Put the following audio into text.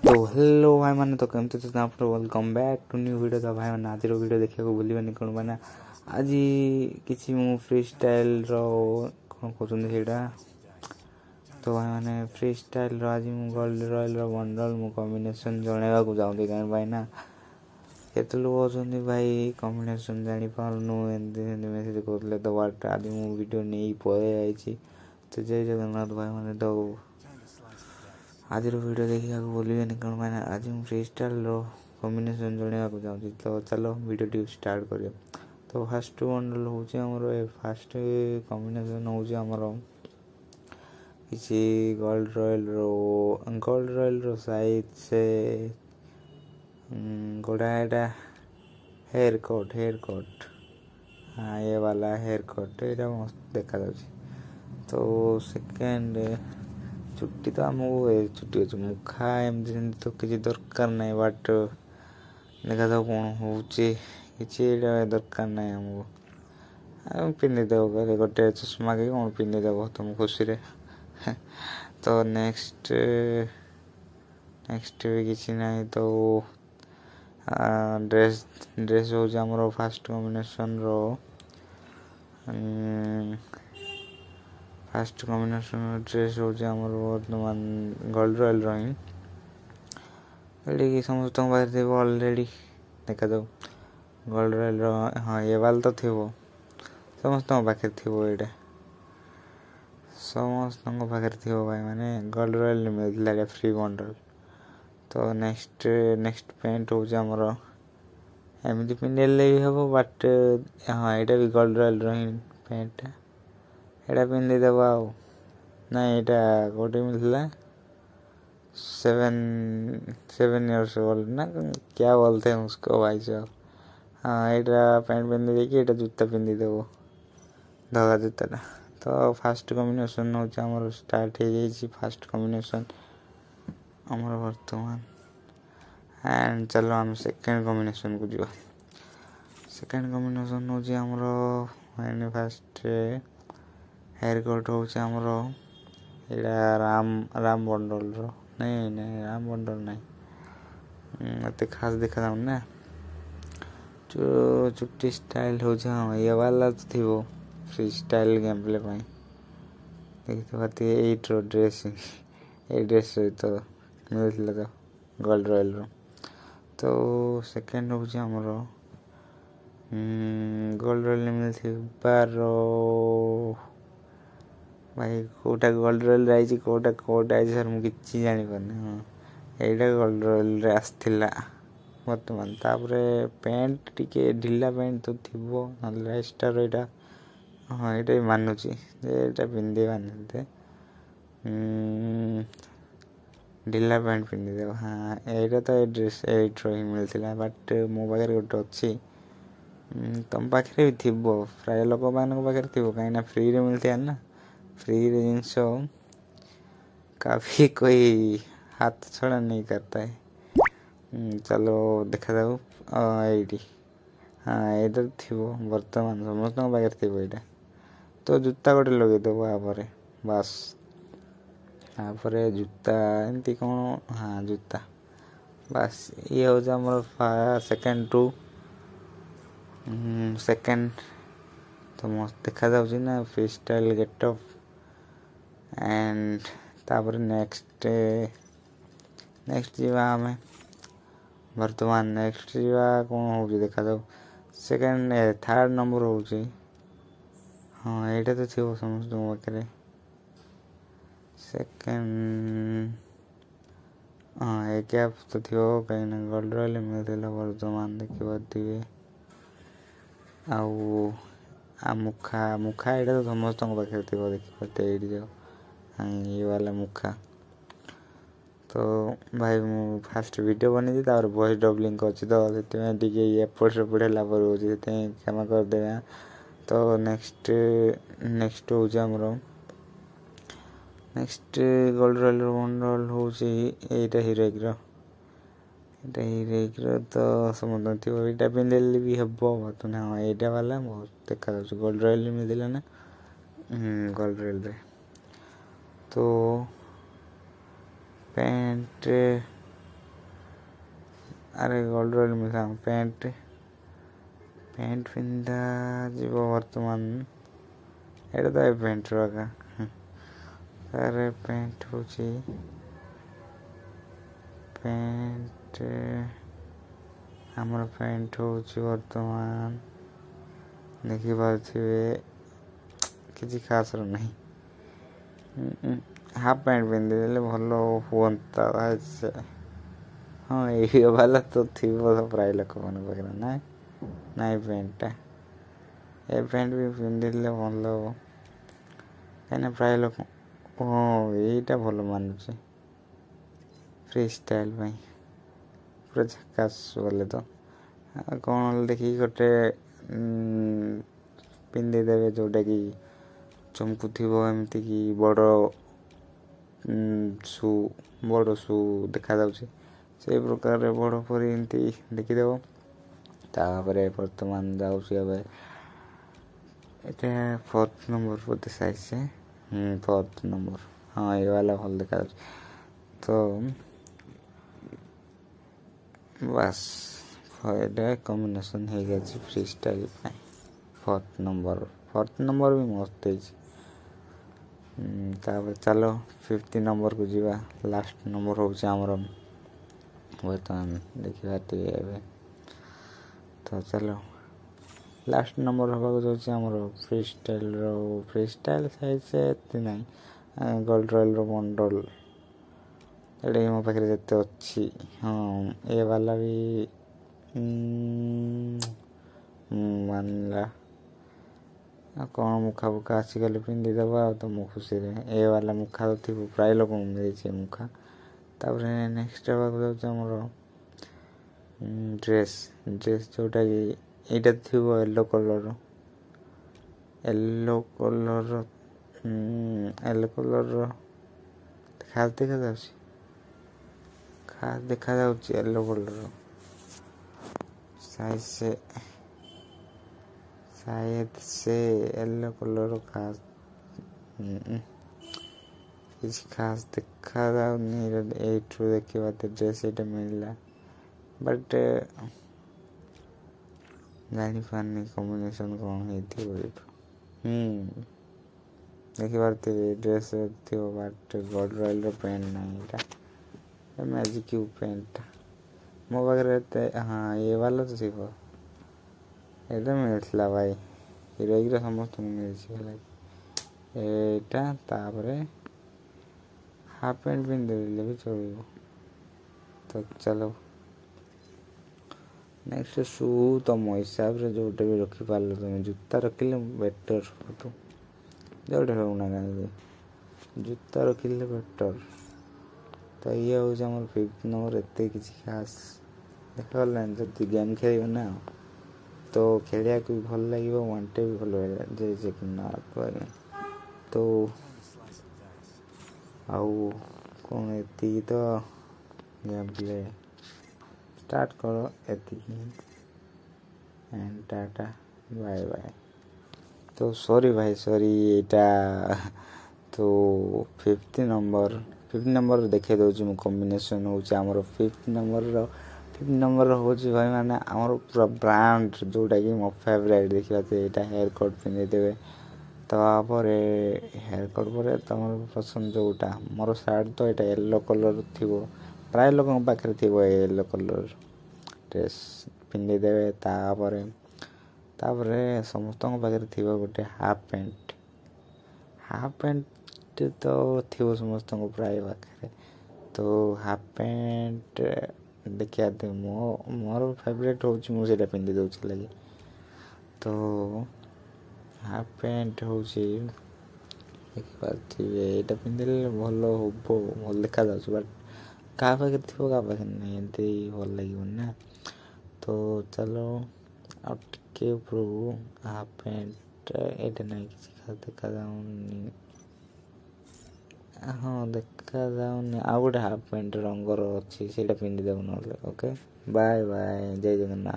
तो हेलो भाई मैंने तो केमती तो आप welcome back to new video. तो भाई मैंने आज वीडियो देखा भूलि कौन मैंने आज किसी मु फ्री स्टाइल कौन कहते तो भाई मैंने फ्री स्टाइल आज गोल्ड रॉयल बंडल मु कॉम्बिनेशन जनवा चाहूँगी कहीं भाई ना केते लोग अच्छा भाई कॉम्बिनेशन जापारनु एमती मेसेज कहते तो बाट आज मुझे नहीं पलि आई। तो जय जगन्नाथ भाई मैंने तो आज वीडियो देखा भूलिए कौन मैंने आज फ्री स्टाइल कॉम्बिनेशन जनवा चाहूँगी। तो चलो वीडियो स्टार्ट करिए। तो फास्ट बंडल हूँ फास्ट कॉम्बिनेशन हूँ किसी गोल्ड रॉयल रो साइज से गोड़ा हेयर कट हाँ ये वाला हेयर कट ये मस्त देखा जाଉଛି। तो सेकेंड चुट्टी तो आमको चुट्टी अच्छे मुखा एमती सेमती तो किसी दरकार ना बट देखा जाओ कौन हो किसी दरकार ना आमको पिंधिदेव गोटे चश्मा के कौन पिंधिदेव तुम खुशी रे तो नेक्स्ट भी किसी ना तो ड्रेस हो फास्ट कॉम्बिनेशन रो फास्ट कॉम्बिनेशन ड्रेस हो बर्तमान गोल्ड रॉयल रही कि समस्त पाखे थी अलरेडी देखा जाऊ गोल्ड रॉयल हाँ ये वाला तो थी समस्त पाखे थी ये समस्त पाखे थी भाई मैंने गोल्ड रॉयल मिलता फ्री बंडल। तो नेक्स्ट पेंट हूँ एमती पिंधे भी हम बट हाँ यहाँ भी गोल्ड रॉयल रही पेंट यहाँ पिंधिदेव ना यहाँ कौटे मिलता 7 इयर्स ओल्ड ना क्या बोलते हैं उसको भाई साहब। हाँ यहाँ पैंट पिंधि देखिए यहाँ जूता पिंधिदेव धगा जूता। तो फास्ट कॉम्बिनेशन हूँ स्टार्ट हो जाए फास्ट कॉम्बिनेशन आमर बर्तमान एंड चलो आम सेकेंड कॉम्बिनेशन को जीवा। सेकेंड कॉम्बिनेशन हूँ मैंने फास्ट हेयर कट हूँ यहाँ राम बंडल रो नहीं राम बंडल नहीं मत खास देखा जाऊँ ना चुट्टी स्टाइल हो हाँ ये वाला तो थी वो फ्री स्टाइल गेम प्ले देखते पाती एट्रो ड्रेसिंग ये ड्रेस तो मिलता तो गोल्ड रॉयल रो। तो सेकेंड हूँ गोल्ड रॉयल मिलती बार भाई कौटा गोल्ड रॉयल आई कौटा कौट आई सर मुझे जानी पारनी हाँ यहाँ गोल्ड रॉयल आसला बर्तमान तापर पैंट टिके ढिला पैंट तो थी ना स्टार यहाँ हाँ यहाँ भी मानुची यहाँ पिंधे मानते ढिला पैंट पिंधिदेव हाँ यहाँ तो ड्रेस एट ही मिलता बट मो पाखे गोटे अच्छी तुम पाखे भी थी प्राय लोक मान पाखे थी कहीं फ्री रे मिलती है ना फ्री रे जिनस काफ़ी कोई हाथ छड़ा नहीं करता है। चलो देखा जाऊ ये हाँ ये थी बर्तमान समस्त पाखे थी यहाँ तो जूता गोटे लगेदेव यापर बास यापर जूता एमती कौन हाँ जूता बास ये हूँ सेकेंड टू सेकेंड तो मस्त देखा जाऊँ ना फ्री स्टाइल गेटअप एंड तापर नेक्स्ट जीवा आम बर्तमान नेक्स्ट जीवा कौन हो देखा जाऊ सेकेंड थर्ड नंबर हूँ हाँ यहाँ तो थी समस्त पाखे सेकेंड हाँ ये कैप तो थी कहीं गोल्ड रॉयल मिलता बर्तमान देखी पारे आ मुखा यहाँ तो समस्त पाखे थी देखी पारे ये हाँ ये वाला मुखा। तो भाई मु फास्ट वीडियो बनी वॉइस डबलिंग अच्छी तो से एपट सेपट है क्षमा करदे। तो नेक्स्ट हूँ नेक्स्ट गोल्ड रॉयल बंडल हूँ यहाँ हीरोइक तो समझ थी यहाँ पिंधे भी हम बर्तमान हाँ यहाँ वाला बहुत देखा गोल्ड रॉयल मिलता ना गोल्ड रॉयल तो पैंट ଆରେ ଗୋଲ୍ଡ ରୟେଲ ମିଶା ପ୍ୟାଣ୍ଟ ପିନ୍ଧା ଯିବ ବର୍ତ୍ତମାନ। ଏଇଟା ତ ଏ ପ୍ୟାଣ୍ଟର ଏକା ତାର ପ୍ୟାଣ୍ଟ ହେଉଛି ଆମର ପ୍ୟାଣ୍ଟ ହେଉଛି ବର୍ତ୍ତମାନ ଦେଖିପାରୁଥିବେ କିଛି ଖାସର ନାହିଁ। ହାଫ୍ ପ୍ୟାଣ୍ଟ ପିନ୍ଧିଦେଲେ ଭଲ ହୁଅନ୍ତା। ହଁ ଏଇ ବାଲା ତ ଥିବ ପ୍ରାୟ ଲୋକମାନଙ୍କ ପାଖରେ ନାଇଁ ପ୍ୟାଣ୍ଟଟା ଏ ପ୍ୟାଣ୍ଟ ବି ପିନ୍ଧିଲେ ଭଲ ହବ କାହିଁକିନା ପ୍ରାୟ ଲୋକ ଏଇଟା ଭଲ ମାନୁଛି ଫ୍ରି ଷ୍ଟାଇଲ୍ ପାଇଁ ପୁରା ଝାକାସ୍ ଗଲେ ତ କ'ଣ ଦେଖିକି ଗୋଟେ ପିନ୍ଧିଦେବେ ଯେଉଁଟାକି ଚମକୁଥିବ ଏମିତିକି ବଡ଼ ସୁ ଦେଖାଯାଉଛି ସେଇ ପ୍ରକାରରେ ବଡ଼ ପରି ଏମିତି ଦେଖିଦେବ। ତାପରେ ବର୍ତ୍ତମାନ ଯାଉଛି ଏବେ ଏଇଟା 4th ନମ୍ବର ବୋଧେ ସାଇଜ୍ 4th ନମ୍ବର। ହଁ ଏ ବାଲା ଭଲ ଦେଖାଯାଉଛି ତ ବାସ୍ ଏଇଟା କମ୍ବିନେସନ୍ ହେଇଯାଇଛି ଫ୍ରି ଷ୍ଟାଇଲ୍ ପାଇଁ 4th ନମ୍ବର ବି ମସ୍ତ ହେଇଛି। ତାପରେ ଚାଲ 5th ନମ୍ବରକୁ ଯିବା। ଲାଷ୍ଟ ନମ୍ବର ହେଉଛି ଆମର ବର୍ତ୍ତମାନ ଦେଖିବା ଟିକେ ଏବେ ତ ଚାଲ ଲାଷ୍ଟ ନମ୍ବର ହେବାକୁ ଯାଉଛି ଆମର ଫ୍ରି ଷ୍ଟାଇଲ୍ ସାଇଜ୍ ଏତେ ନାହିଁ ଗୋଲ୍ଡ ରୟେଲର ବଣ୍ଡଲ ଏଇଟା ମୋ ପାଖରେ ଯେତେ ଅଛି। ହଁ ଏ ବାଲା ବି ମାନିଲା ଆଉ କ'ଣ ମୁଖା ଆସିଗଲେ ପିନ୍ଧିଦେବା ଆଉ ତ ମୁଁ ଖୁସିରେ ଏ ବାଲା ମୁଖା ତ ଥିବ ପ୍ରାୟ ଲୋକଙ୍କୁ ମିଳିଛି ମୁଖା। ତାପରେ ନେକ୍ସଟ ହେବାକୁ ଯାଉଛି ଆମର ଡ୍ରେସ୍ ଯେଉଁଟାକି ଏଇଟା ଥିବ ୟେଲୋ କଲର୍ର ଦେଖାଯାଉଛି ୟେଲୋ କଲର୍ର ସେ ୟେଲୋ କଲର୍ର କିଛି ଖାସ୍ ଦେଖାଯାଉନି। ଏଇଠୁ ଦେଖିବା ତ ଡ୍ରେସ୍ ଏଇଟା ମିଳିଲା ବଟ୍ ଜାଣିପାରୁନି କମ୍ବିନେସନ୍ କ'ଣ ହେଇଥିବ ଏଇଠୁ ଦେଖିପାରୁଥିବେ ଡ୍ରେସ୍ ଥିବ ବଟ୍ ଗୋଲ୍ଡ ରୟେଲର ପ୍ୟାଣ୍ଟ ନାହିଁ ଏଇଟା ମ୍ୟାଜିକ୍ ପ୍ୟାଣ୍ଟଟା ମୋ ପାଖରେ ଏତେ ଏ ବାଲା ତ ଥିବ ଏଇଟା ମିଳିଥିଲା ଭାଇ ହିରୋଇକର ସମସ୍ତଙ୍କୁ ମିଳିଛି ହେଲା ଏଇଟା। ତାପରେ ହାଫ୍ ପ୍ୟାଣ୍ଟ ପିନ୍ଧିଦେଲେ ବି ଚଳିବ ତ ଚାଲ ନେକ୍ସଟ ସୁ ତମ ହିସାବରେ ଯେଉଁଟା ବି ରଖିପାରିଲ ତୁମେ ଜୁତା ରଖିଲେ ବେଟର୍ ହବ ଯେଉଁଟା ରହୁନା କାହିଁକି ଜୁତା ରଖିଲେ ବେଟର୍। ତ ଇଏ ହେଉଛି ଆମର 5th ନମ୍ବର ଏତେ କିଛି ଖାସ୍ ଦେଖାଗଲାନି। ଯଦି ଗେମ୍ ଖେଳିବ ନା ତ ଖେଳିବାକୁ ବି ଭଲ ଲାଗିବ ୱାନ୍ଟେ ବି ଭଲ ଲାଗିବ ଜୟ ଜଗନ୍ନାଥ ତ ଆଉ କ'ଣ ଏତିକି ତ ଗେମ୍ ପ୍ଲେ ଷ୍ଟାର୍ଟ କର ଏତିକି ଏଣ୍ଡ ଟାଟା ବାଏ ବାଏ। ତ ସରି ଏଇଟା ତ 5th ନମ୍ବର ଦେଖାଇ ଦେଉଛି ମୁଁ କମ୍ବିନେସନ୍ ହେଉଛି ଆମର 5th ନମ୍ବର ହେଉଛି ଭାଇ ମାନେ ଆମର ପୁରା ବ୍ରାଣ୍ଡ ଯେଉଁଟାକି ମୋ ଫେଭରାଇଟ୍ ଦେଖିବା ଏଇଟା ହେୟାର କଟ୍ ପିନ୍ଧିଦେବେ। ତାପରେ ହେୟାର କଟ୍ ପରେ ତୁମର ପସନ୍ଦ ଯେଉଁଟା ମୋର ସାର୍ଟ ତ ଏଇଟା ୟେଲୋ କଲର୍ ଥିବ ପ୍ରାୟ ଲୋକଙ୍କ ପାଖରେ ଥିବ ୟେଲୋ କଲର୍ ଡ୍ରେସ୍ ପିନ୍ଧିଦେବେ। ତାପରେ ସମସ୍ତଙ୍କ ପାଖରେ ଥିବ ଗୋଟେ ହାଫ୍ ପ୍ୟାଣ୍ଟ ତ ଥିବ ସମସ୍ତଙ୍କ ପ୍ରାୟ ପାଖରେ ତ ହାଫ୍ ପ୍ୟାଣ୍ଟ ଦେଖିବା ମୋର ଫେଭରେଟ୍ ହେଉଛି ମୁଁ ସେଇଟା ପିନ୍ଧି ଦେଉଛି ଲାଗି ତ ହାଫ୍ ପ୍ୟାଣ୍ଟ ହେଉଛି ଦେଖିପାରୁଥିବେ ଏଇଟା ପିନ୍ଧିଲେ ଭଲ ଦେଖାଯାଉଛି ବଟ୍ କାହା ପାଖରେ ଥିବ କାହା ପାଖରେ ନାହିଁ ଏମିତି ଭଲ ଲାଗିବନି ନା। ତ ଚାଲ ଆଉ ଟିକେ ଉପରକୁ ହାଫ୍ ପ୍ୟାଣ୍ଟ ଏଇଟା ନାହିଁ କିଛି ଖାସ୍ ଦେଖାଯାଉନି ଆଉ ଗୋଟେ ହାଫ୍ ପ୍ୟାଣ୍ଟ ରଙ୍ଗର ଅଛି ସେଇଟା ପିନ୍ଧିଦେବୁ ନହେଲେ ଓକେ ବାଏ ଜୟ ଜଗନ୍ନାଥ।